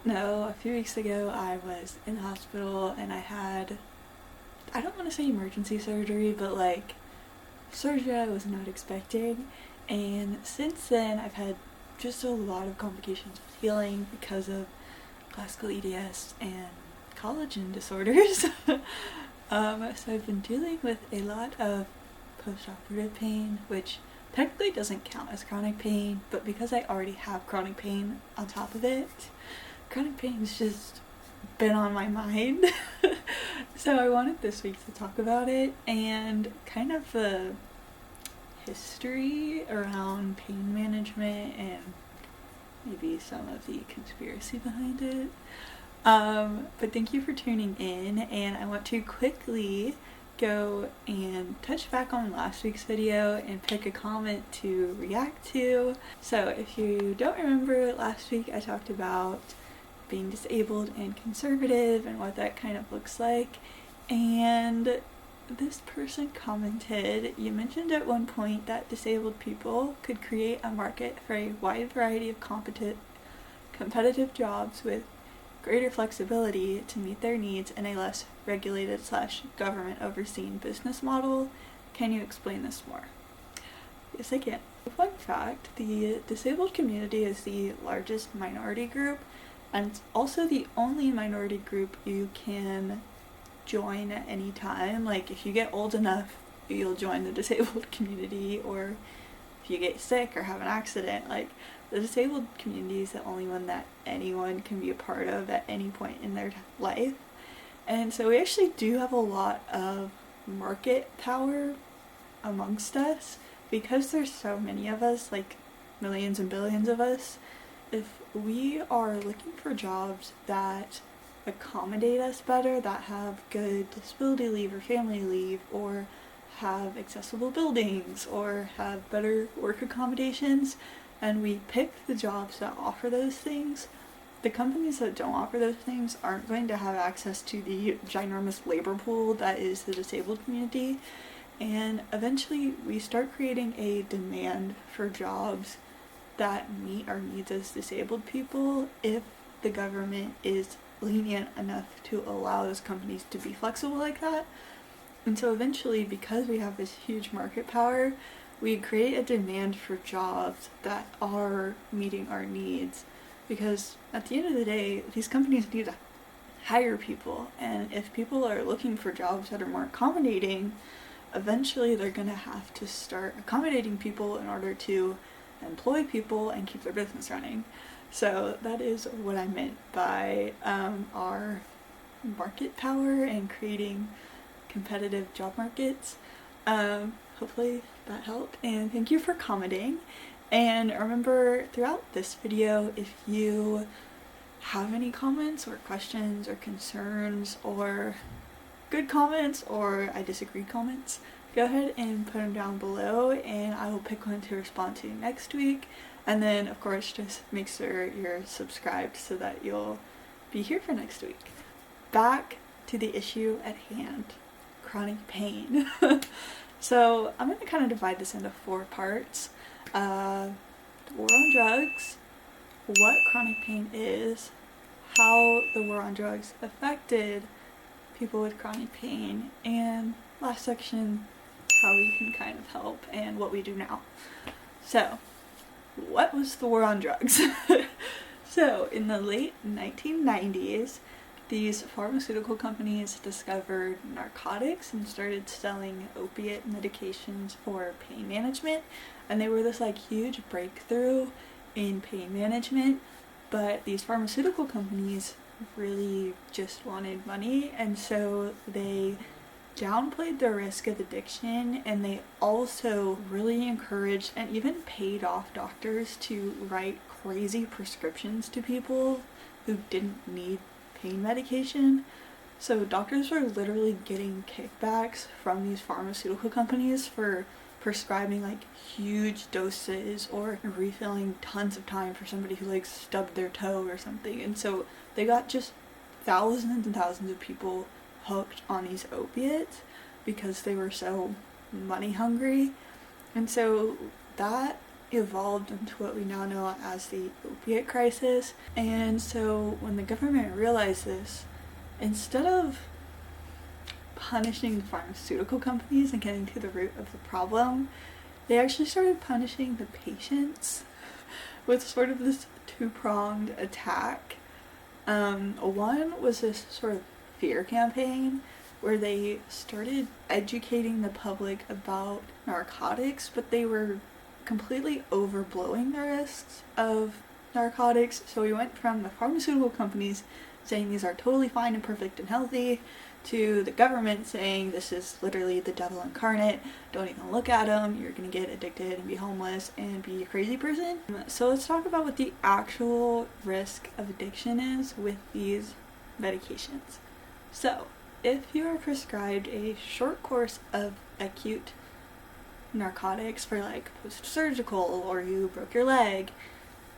know, a few weeks ago I was in the hospital and I had, I don't want to say emergency surgery, but like surgery I was not expecting. And since then I've had just a lot of complications with healing because of classical EDS and collagen disorders. So I've been dealing with a lot of postoperative pain, which technically doesn't count as chronic pain, but because I already have chronic pain on top of it, chronic pain's just been on my mind. So I wanted this week to talk about it and kind of the history around pain management and maybe some of the conspiracy behind it. But thank you for tuning in, and I want to quickly go and touch back on last week's video and pick a comment to react to. So if you don't remember, last week I talked about being disabled and conservative and what that kind of looks like, and this person commented, you mentioned at one point that disabled people could create a market for a wide variety of competitive jobs with greater flexibility to meet their needs in a less regulated / government overseen business model. Can you explain this more? Yes, I can. Fun fact, the disabled community is the largest minority group, and it's also the only minority group you can join at any time. Like, if you get old enough, you'll join the disabled community, or if you get sick or have an accident, like, the disabled community is the only one that anyone can be a part of at any point in their life. And so we actually do have a lot of market power amongst us because there's so many of us, like millions and billions of us. If we are looking for jobs that accommodate us better, that have good disability leave or family leave, or have accessible buildings, or have better work accommodations, and we pick the jobs that offer those things, the companies that don't offer those things aren't going to have access to the ginormous labor pool that is the disabled community. And eventually we start creating a demand for jobs that meet our needs as disabled people if the government is lenient enough to allow those companies to be flexible like that. And so eventually, because we have this huge market power, we create a demand for jobs that are meeting our needs, because at the end of the day, these companies need to hire people, and if people are looking for jobs that are more accommodating, eventually they're going to have to start accommodating people in order to employ people and keep their business running. So that is what I meant by our market power and creating competitive job markets. Hopefully that helped, and thank you for commenting. And remember, throughout this video, if you have any comments or questions or concerns or good comments or I disagree comments, go ahead and put them down below and I will pick one to respond to next week. And then, of course, just make sure you're subscribed so that you'll be here for next week. Back to the issue at hand, chronic pain. So I'm going to kind of divide this into 4 parts. The war on drugs, what chronic pain is, how the war on drugs affected people with chronic pain, and last section, how we can kind of help and what we do now. So, what was the war on drugs? So, in the late 1990s, these pharmaceutical companies discovered narcotics and started selling opiate medications for pain management, and they were this like huge breakthrough in pain management. But these pharmaceutical companies really just wanted money, and so they downplayed the risk of addiction, and they also really encouraged and even paid off doctors to write crazy prescriptions to people who didn't need pain medication. So doctors were literally getting kickbacks from these pharmaceutical companies for prescribing like huge doses or refilling tons of time for somebody who like stubbed their toe or something. And so they got just thousands and thousands of people hooked on these opiates because they were so money hungry. And so that evolved into what we now know as the opiate crisis. And so when the government realized this, instead of punishing the pharmaceutical companies and getting to the root of the problem, they actually started punishing the patients with sort of this two-pronged attack. One was this sort of fear campaign where they started educating the public about narcotics, but they were completely overblowing the risks of narcotics. So we went from the pharmaceutical companies saying these are totally fine and perfect and healthy, to the government saying this is literally the devil incarnate, don't even look at them, you're gonna get addicted and be homeless and be a crazy person. So let's talk about what the actual risk of addiction is with these medications. So if you are prescribed a short course of acute narcotics for like post-surgical, or you broke your leg,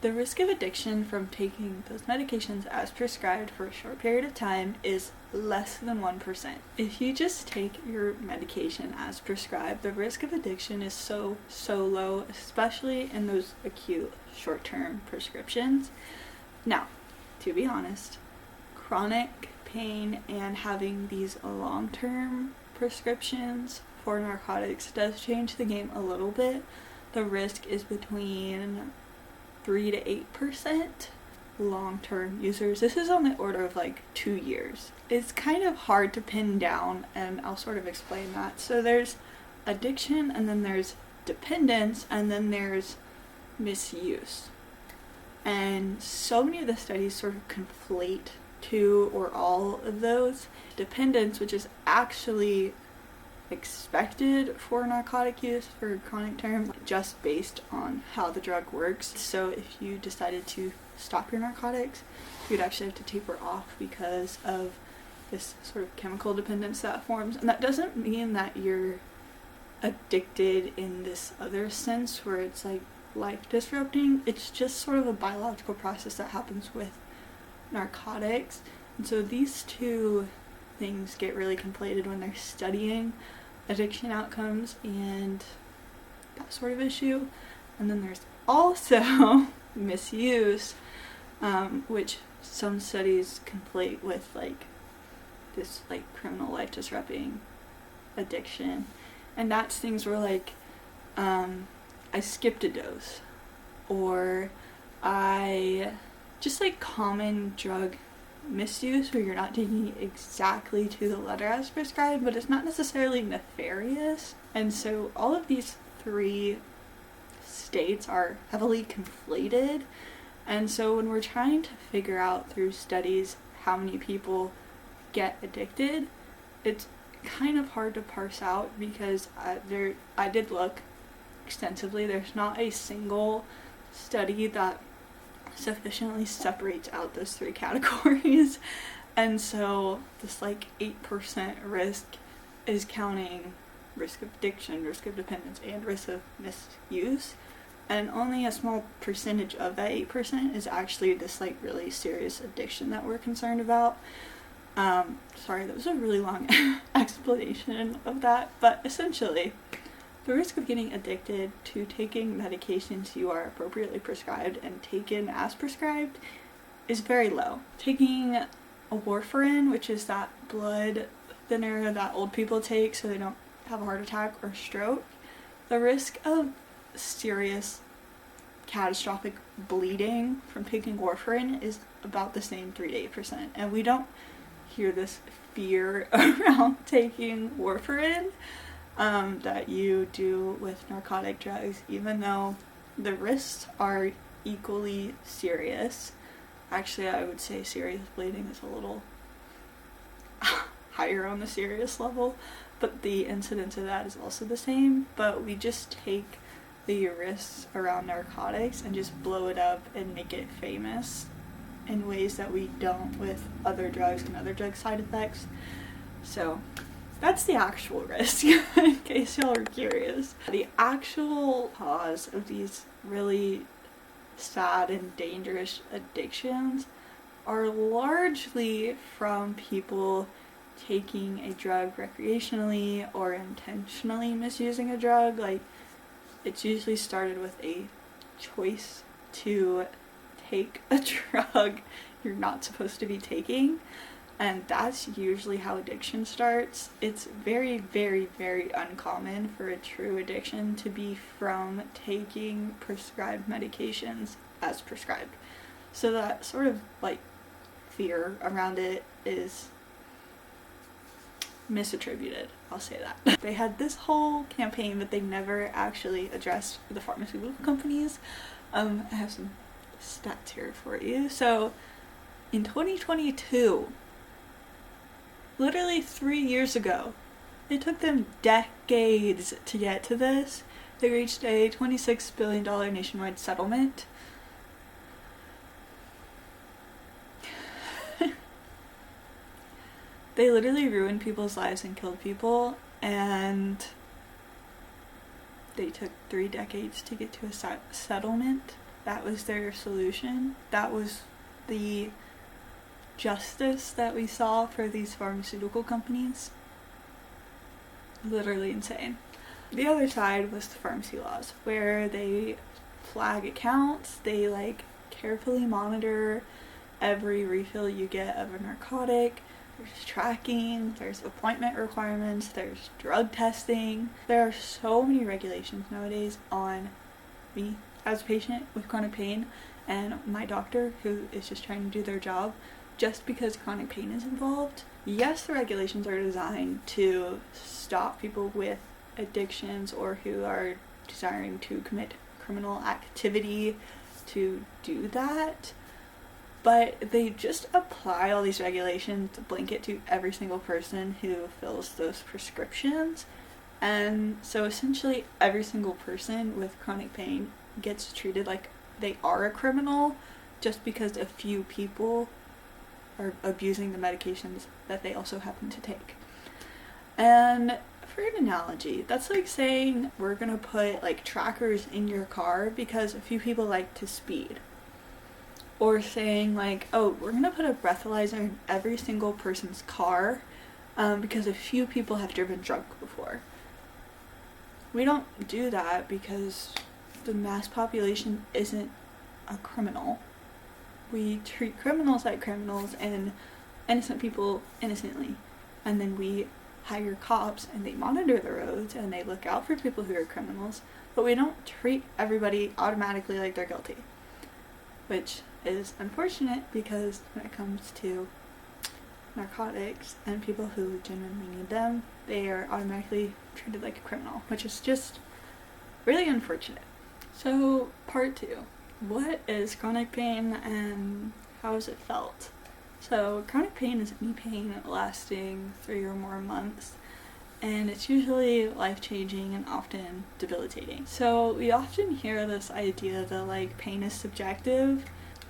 the risk of addiction from taking those medications as prescribed for a short period of time is less than 1%. If you just take your medication as prescribed, the risk of addiction is so low, especially in those acute short-term prescriptions. Now, to be honest, chronic pain and having these long-term prescriptions for narcotics does change the game a little bit. The risk is between 3 to 8% long-term users. This is on the order of like 2 years. It's kind of hard to pin down, and I'll sort of explain that. So there's addiction, and then there's dependence, and then there's misuse. And so many of the studies sort of conflate two or all of those. Dependence, which is actually expected for narcotic use for chronic term, just based on how the drug works. So if you decided to stop your narcotics, you'd actually have to taper off because of this sort of chemical dependence that forms. And that doesn't mean that you're addicted in this other sense where it's like life disrupting. It's just sort of a biological process that happens with narcotics. And so these two things get really conflated when they're studying addiction outcomes and that sort of issue. And then there's also misuse, which some studies conflate with like this like criminal life disrupting addiction. And that's things where like I skipped a dose, or I just like common drug misuse where you're not taking it exactly to the letter as prescribed, but it's not necessarily nefarious. And so all of these three states are heavily conflated. And so when we're trying to figure out through studies how many people get addicted, it's kind of hard to parse out because I did look extensively. There's not a single study that sufficiently separates out those three categories. And so this like 8% risk is counting risk of addiction, risk of dependence, and risk of misuse. And only a small percentage of that 8% is actually this like really serious addiction that we're concerned about. Sorry, that was a really long explanation of that, but essentially the risk of getting addicted to taking medications you are appropriately prescribed and taken as prescribed is very low. Taking a warfarin, which is that blood thinner that old people take so they don't have a heart attack or stroke, the risk of serious catastrophic bleeding from taking warfarin is about the same, 3 to 8%. And we don't hear this fear around taking warfarin that you do with narcotic drugs, even though the risks are equally serious. Actually, I would say serious bleeding is a little higher on the serious level, but the incidence of that is also the same. But we just take the risks around narcotics and just blow it up and make it famous in ways that we don't with other drugs and other drug side effects. So that's the actual risk, in case y'all are curious. The actual cause of these really sad and dangerous addictions are largely from people taking a drug recreationally or intentionally misusing a drug. Like, it's usually started with a choice to take a drug you're not supposed to be taking. And that's usually how addiction starts. It's very, very, very uncommon for a true addiction to be from taking prescribed medications as prescribed. So that sort of like fear around it is misattributed, I'll say that. They had this whole campaign, but they never actually addressed the pharmaceutical companies. I have some stats here for you. So in 2022, literally 3 years ago, it took them decades to get to this. They reached a $26 billion nationwide settlement. They literally ruined people's lives and killed people, and they took 3 decades to get to a settlement. That was their solution. That was the justice that we saw for these pharmaceutical companies. Literally insane. The other side was the pharmacy laws, where they flag accounts, they like carefully monitor every refill you get of a narcotic. There's tracking, there's appointment requirements, there's drug testing. There are so many regulations nowadays on me as a patient with chronic pain and my doctor who is just trying to do their job. Just because chronic pain is involved. Yes, the regulations are designed to stop people with addictions or who are desiring to commit criminal activity to do that, but they just apply all these regulations to blanket to every single person who fills those prescriptions. And so essentially every single person with chronic pain gets treated like they are a criminal just because a few people are abusing the medications that they also happen to take. And for an analogy, that's like saying we're gonna put like trackers in your car because a few people like to speed. Or saying like, oh, we're gonna put a breathalyzer in every single person's car because a few people have driven drunk before. We don't do that because the mass population isn't a criminal. We treat criminals like criminals and innocent people innocently. And then we hire cops and they monitor the roads and they look out for people who are criminals. But we don't treat everybody automatically like they're guilty. Which is unfortunate because when it comes to narcotics and people who genuinely need them, they are automatically treated like a criminal. Which is just really unfortunate. So, part 2. What is chronic pain and how has it felt? So chronic pain is any pain lasting 3 or more months, and it's usually life-changing and often debilitating. So we often hear this idea that like pain is subjective,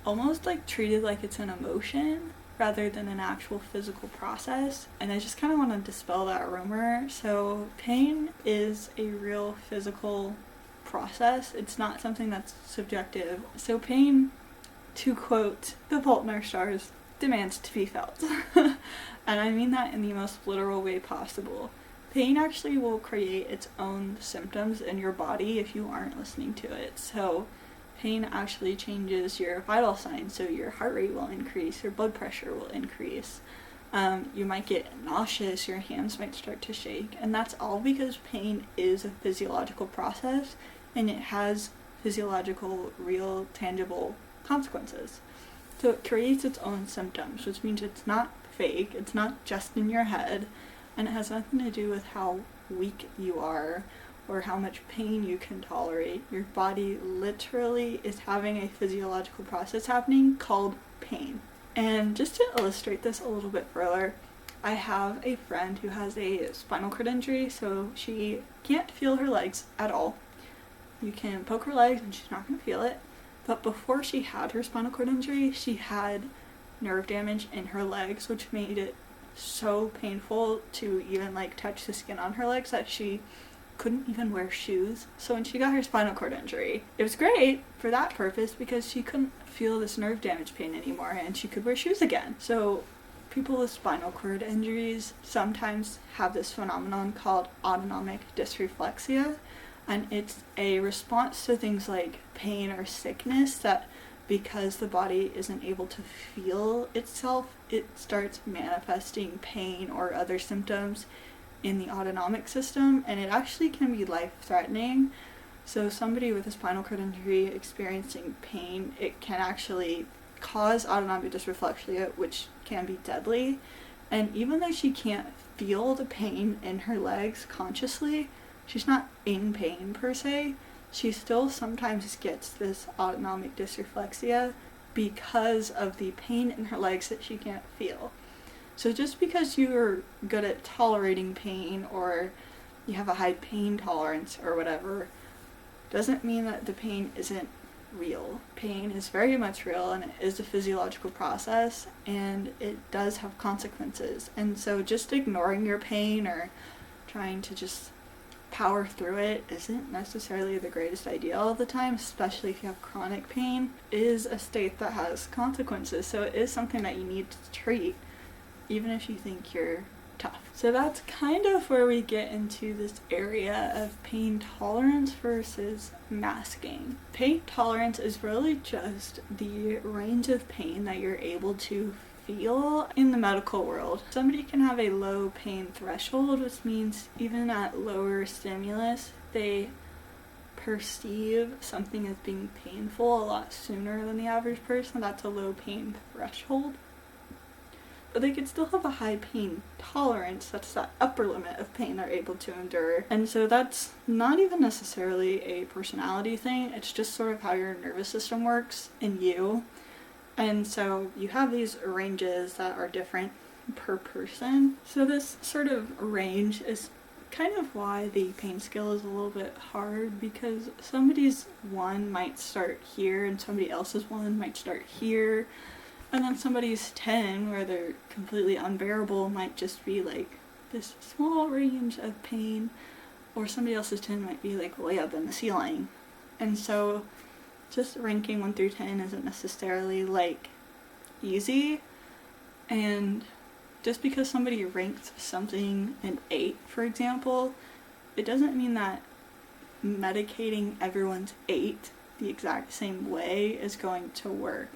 almost like treated like it's an emotion rather than an actual physical process, and I just kind of want to dispel that rumor. So pain is a real physical process. It's not something that's subjective. So pain, to quote the Fault in Our Stars, demands to be felt. And I mean that in the most literal way possible. Pain actually will create its own symptoms in your body if you aren't listening to it. So pain actually changes your vital signs, so your heart rate will increase, your blood pressure will increase. You might get nauseous, your hands might start to shake, and that's all because pain is a physiological process and it has physiological, real, tangible consequences. So it creates its own symptoms, which means it's not fake, it's not just in your head, and it has nothing to do with how weak you are or how much pain you can tolerate. Your body literally is having a physiological process happening called pain. And just to illustrate this a little bit further, I have a friend who has a spinal cord injury, so she can't feel her legs at all. You can poke her legs and she's not going to feel it. But before she had her spinal cord injury, she had nerve damage in her legs, which made it so painful to even like touch the skin on her legs that she couldn't even wear shoes. So when she got her spinal cord injury, it was great for that purpose because she couldn't feel this nerve damage pain anymore and she could wear shoes again. So people with spinal cord injuries sometimes have this phenomenon called autonomic dysreflexia, and it's a response to things like pain or sickness that, because the body isn't able to feel itself, it starts manifesting pain or other symptoms in the autonomic system, and it actually can be life-threatening. So somebody with a spinal cord injury experiencing pain, it can actually cause autonomic dysreflexia, which can be deadly. And even though she can't feel the pain in her legs consciously, she's not in pain per se, she still sometimes gets this autonomic dysreflexia because of the pain in her legs that she can't feel. So just because you're good at tolerating pain, or you have a high pain tolerance or whatever, doesn't mean that the pain isn't real. Pain is very much real, and it is a physiological process, and it does have consequences. And so just ignoring your pain or trying to just power through it isn't necessarily the greatest idea all the time, especially if you have chronic pain. It is a state that has consequences, so it is something that you need to treat, even if you think you're tough. So that's kind of where we get into this area of pain tolerance versus masking. Pain tolerance is really just the range of pain that you're able to feel in the medical world. Somebody can have a low pain threshold, which means even at lower stimulus, they perceive something as being painful a lot sooner than the average person. That's a low pain threshold. But they could still have a high pain tolerance. That's that upper limit of pain they're able to endure. And so that's not even necessarily a personality thing. It's just sort of how your nervous system works in you. And so you have these ranges that are different per person. So this sort of range is kind of why the pain scale is a little bit hard, because somebody's one might start here and somebody else's one might start here. And then somebody's 10, where they're completely unbearable, might just be like this small range of pain, or somebody else's 10 might be like way up in the ceiling. And so just ranking 1 through 10 isn't necessarily like easy. And just because somebody ranks something an 8, for example, it doesn't mean that medicating everyone's 8 the exact same way is going to work.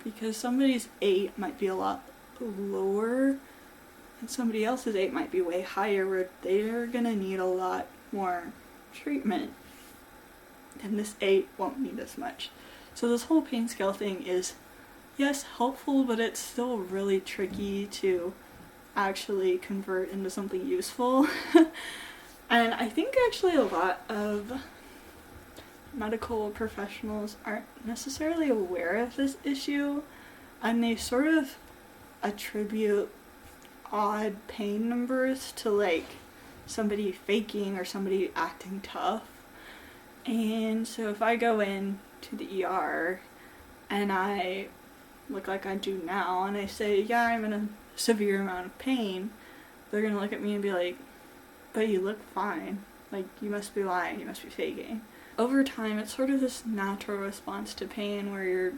Because somebody's 8 might be a lot lower, and somebody else's 8 might be way higher, where they're gonna need a lot more treatment, and this 8 won't need as much. So this whole pain scale thing is, yes, helpful, but it's still really tricky to actually convert into something useful. And I think actually a lot of medical professionals aren't necessarily aware of this issue, and they sort of attribute odd pain numbers to like somebody faking or somebody acting tough. And so if I go in to the ER and I look like I do now and I say, yeah, I'm in a severe amount of pain, they're gonna look at me and be like, but you look fine, like you must be lying, you must be faking. Over time, it's sort of this natural response to pain where your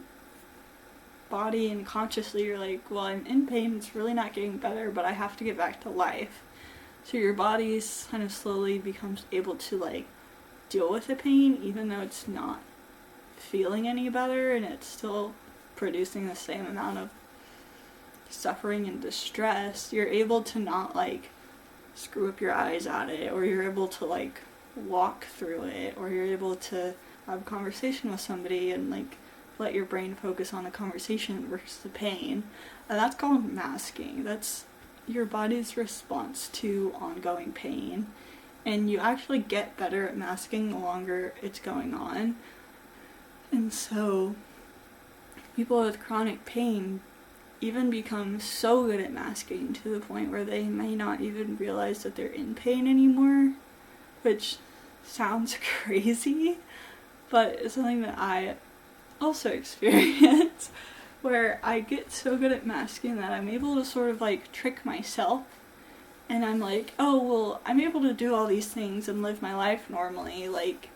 body and consciously you're like, well, I'm in pain, it's really not getting better, but I have to get back to life. So your body kind of slowly becomes able to like deal with the pain, even though it's not feeling any better, and it's still producing the same amount of suffering and distress. You're able to not like screw up your eyes at it, or you're able to like walk through it, or you're able to have a conversation with somebody and like let your brain focus on the conversation versus the pain. And that's called masking. That's your body's response to ongoing pain, and you actually get better at masking the longer it's going on. And so people with chronic pain even become so good at masking to the point where they may not even realize that they're in pain anymore, which sounds crazy, but it's something that I also experience, where I get so good at masking that I'm able to sort of like trick myself, and I'm like, oh, well, I'm able to do all these things and live my life normally, like,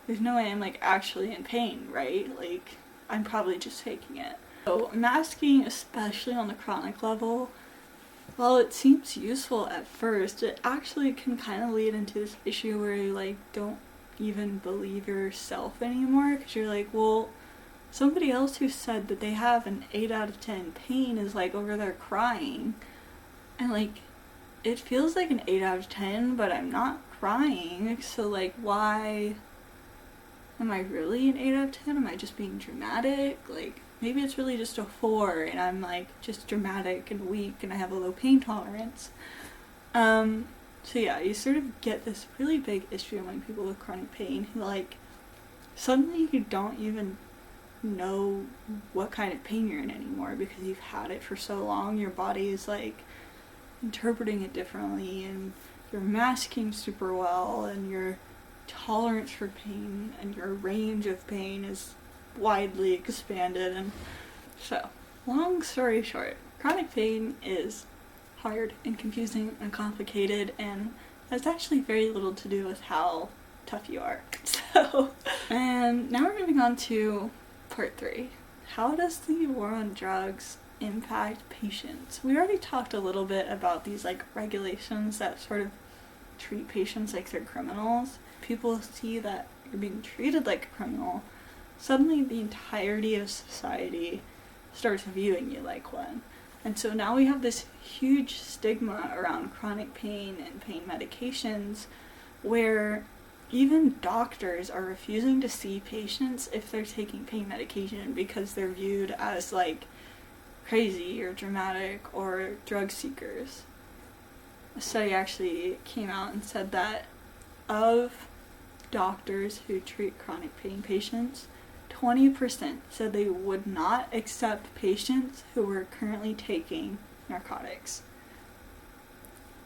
there's no way I'm like actually in pain, right? Like, I'm probably just faking it. So masking, especially on the chronic level, while it seems useful at first, it actually can kind of lead into this issue where you like don't even believe yourself anymore, because you're like, well, somebody else who said that they have an 8 out of 10 pain is like over there crying, and like it feels like an 8 out of 10, but I'm not crying, so like why am I really an 8 out of 10? Am I just being dramatic? Like maybe it's really just a 4 and I'm like just dramatic and weak and I have a low pain tolerance. So yeah, you sort of get this really big issue among people with chronic pain who like suddenly you don't even know what kind of pain you're in anymore because you've had it for so long. Your body is like interpreting it differently and you're masking super well and your tolerance for pain and your range of pain is widely expanded. And so, long story short, chronic pain is hard and confusing and complicated, and has actually very little to do with how tough you are. So, and now we're moving on to part 3. How does the war on drugs impact patients? We already talked a little bit about these like regulations that sort of treat patients like they're criminals. People see that you're being treated like a criminal, suddenly the entirety of society starts viewing you like one. And so now we have this huge stigma around chronic pain and pain medications where even doctors are refusing to see patients if they're taking pain medication because they're viewed as like crazy or dramatic or drug seekers. A study actually came out and said that of doctors who treat chronic pain patients, 20% said they would not accept patients who were currently taking narcotics.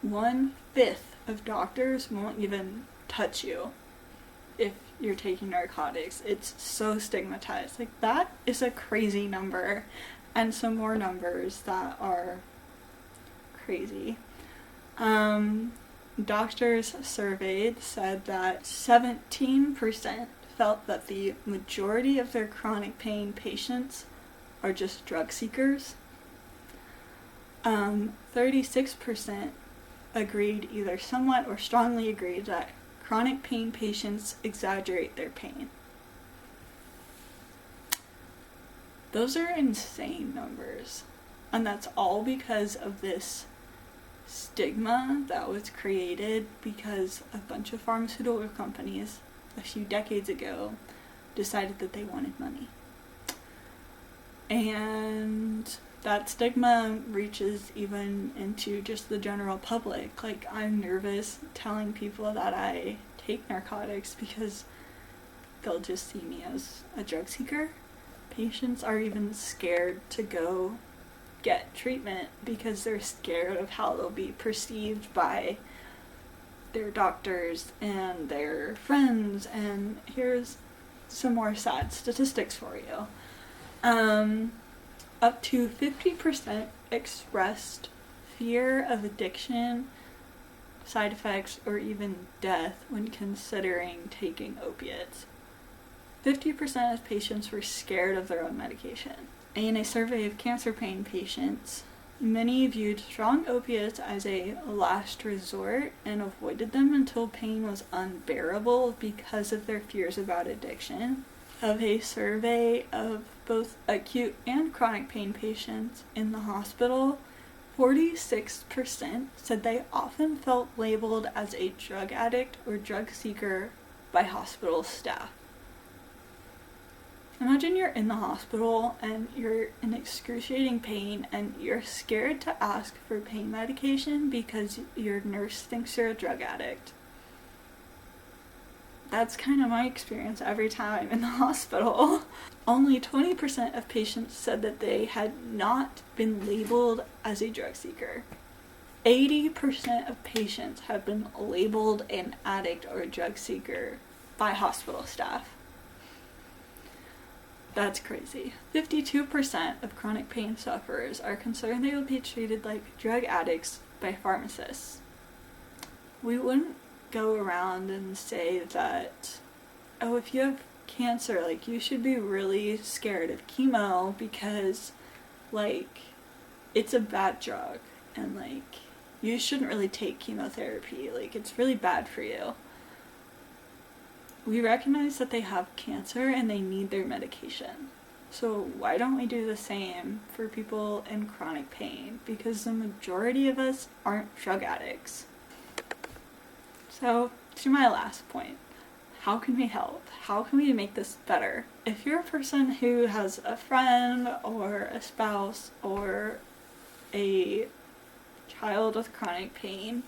1/5 of doctors won't even touch you if you're taking narcotics. It's so stigmatized. Like, that is a crazy number, and some more numbers that are crazy. Doctors surveyed said that 17% felt that the majority of their chronic pain patients are just drug seekers. 36% agreed, either somewhat or strongly agreed, that chronic pain patients exaggerate their pain. Those are insane numbers. And that's all because of this stigma that was created because a bunch of pharmaceutical companies a few decades ago decided that they wanted money. And that stigma reaches even into just the general public. Like, I'm nervous telling people that I take narcotics because they'll just see me as a drug seeker. Patients are even scared to go get treatment because they're scared of how they'll be perceived by their doctors and their friends. And here's some more sad statistics for you. Up to 50% expressed fear of addiction, side effects, or even death when considering taking opiates. 50% of patients were scared of their own medication. In a survey of cancer pain patients, many viewed strong opiates as a last resort and avoided them until pain was unbearable because of their fears about addiction. Of a survey of both acute and chronic pain patients in the hospital, 46% said they often felt labeled as a drug addict or drug seeker by hospital staff. Imagine you're in the hospital and you're in excruciating pain and you're scared to ask for pain medication because your nurse thinks you're a drug addict. That's kind of my experience every time I'm in the hospital. Only 20% of patients said that they had not been labeled as a drug seeker. 80% of patients have been labeled an addict or a drug seeker by hospital staff. That's crazy. 52% of chronic pain sufferers are concerned they will be treated like drug addicts by pharmacists. We wouldn't go around and say that, oh, if you have cancer, like, you should be really scared of chemo because, like, it's a bad drug and like you shouldn't really take chemotherapy, like it's really bad for you. We recognize that they have cancer and they need their medication. So why don't we do the same for people in chronic pain? Because the majority of us aren't drug addicts. So to my last point, how can we help? How can we make this better? If you're a person who has a friend or a spouse or a child with chronic pain,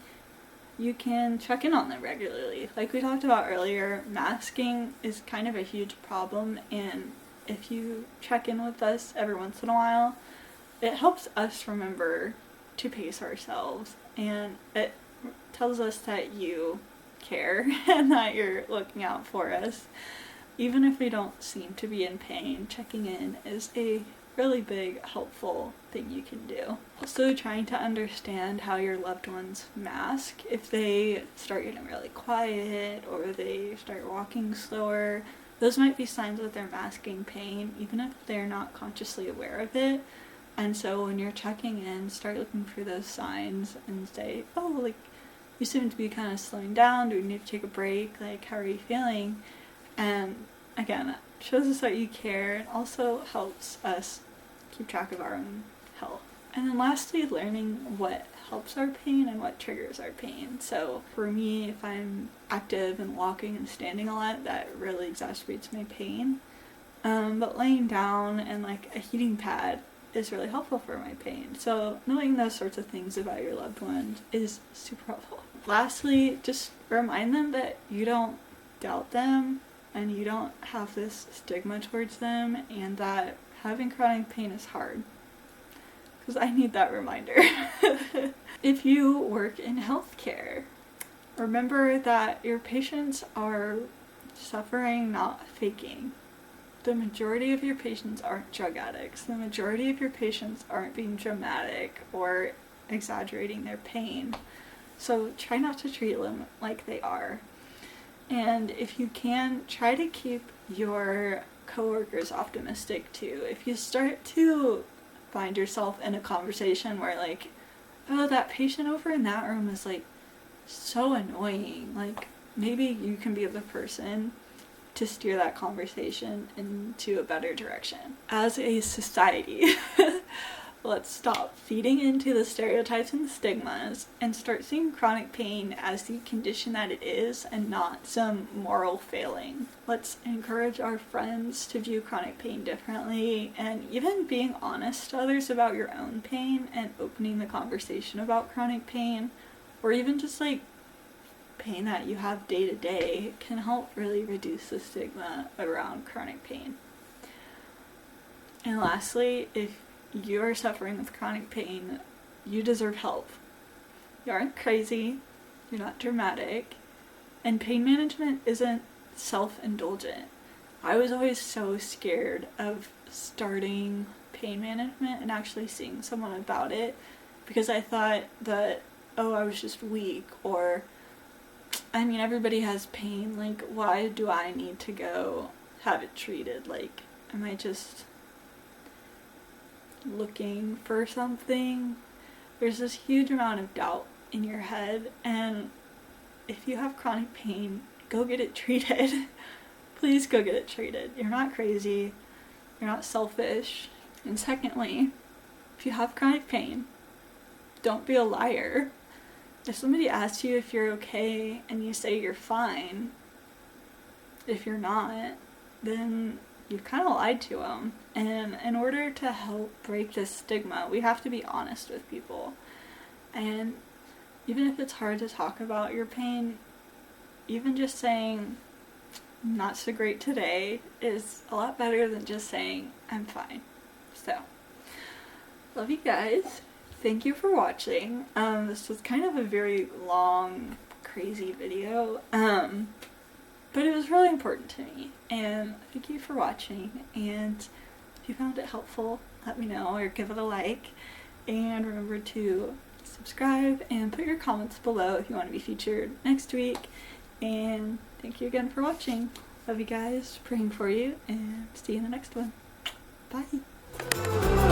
you can check in on them regularly. Like we talked about earlier, masking is kind of a huge problem, and if you check in with us every once in a while, it helps us remember to pace ourselves, and it tells us that you care and that you're looking out for us. Even if we don't seem to be in pain, checking in is a really big, helpful thing you can do. Also, trying to understand how your loved ones mask. If they start getting really quiet or they start walking slower, those might be signs that they're masking pain, even if they're not consciously aware of it. And so when you're checking in, start looking for those signs and say, oh, like, you seem to be kind of slowing down. Do we need to take a break? Like, how are you feeling? And again, it shows us that you care and also helps us keep track of our own health. And then lastly, learning what helps our pain and what triggers our pain. So for me, if I'm active and walking and standing a lot, that really exacerbates my pain. But laying down and like a heating pad is really helpful for my pain. So knowing those sorts of things about your loved ones is super helpful. Lastly, just remind them that you don't doubt them and you don't have this stigma towards them, and that having chronic pain is hard. Because I need that reminder. If you work in healthcare, remember that your patients are suffering, not faking. The majority of your patients aren't drug addicts. The majority of your patients aren't being dramatic or exaggerating their pain. So try not to treat them like they are. And if you can, try to keep your coworkers optimistic too. If you start to find yourself in a conversation where like, oh, that patient over in that room is like so annoying, like maybe you can be the person to steer that conversation into a better direction. As a society, let's stop feeding into the stereotypes and the stigmas and start seeing chronic pain as the condition that it is and not some moral failing. Let's encourage our friends to view chronic pain differently, and even being honest to others about your own pain and opening the conversation about chronic pain, or even just like pain that you have day to day, can help really reduce the stigma around chronic pain. And lastly, if you're suffering with chronic pain, you deserve help. You aren't crazy, you're not dramatic, and pain management isn't self-indulgent. I was always so scared of starting pain management and actually seeing someone about it, because I thought that, oh, I was just weak, or I mean, everybody has pain, like, why do I need to go have it treated? Like, am I just looking for something? There's this huge amount of doubt in your head, and if you have chronic pain, go get it treated. Please go get it treated. You're not crazy. You're not selfish. And secondly, if you have chronic pain, don't be a liar. If somebody asks you if you're okay and you say you're fine, if you're not, then you've kind of lied to them. And in order to help break this stigma, we have to be honest with people. And even if it's hard to talk about your pain, even just saying, not so great today, is a lot better than just saying, I'm fine. So, love you guys. Thank you for watching. This was kind of a very long, crazy video, but it was really important to me, and thank you for watching. And if you found it helpful, let me know, or give it a like, and remember to subscribe and put your comments below if you want to be featured next week. And thank you again for watching. Love you guys, praying for you, and see you in the next one. Bye.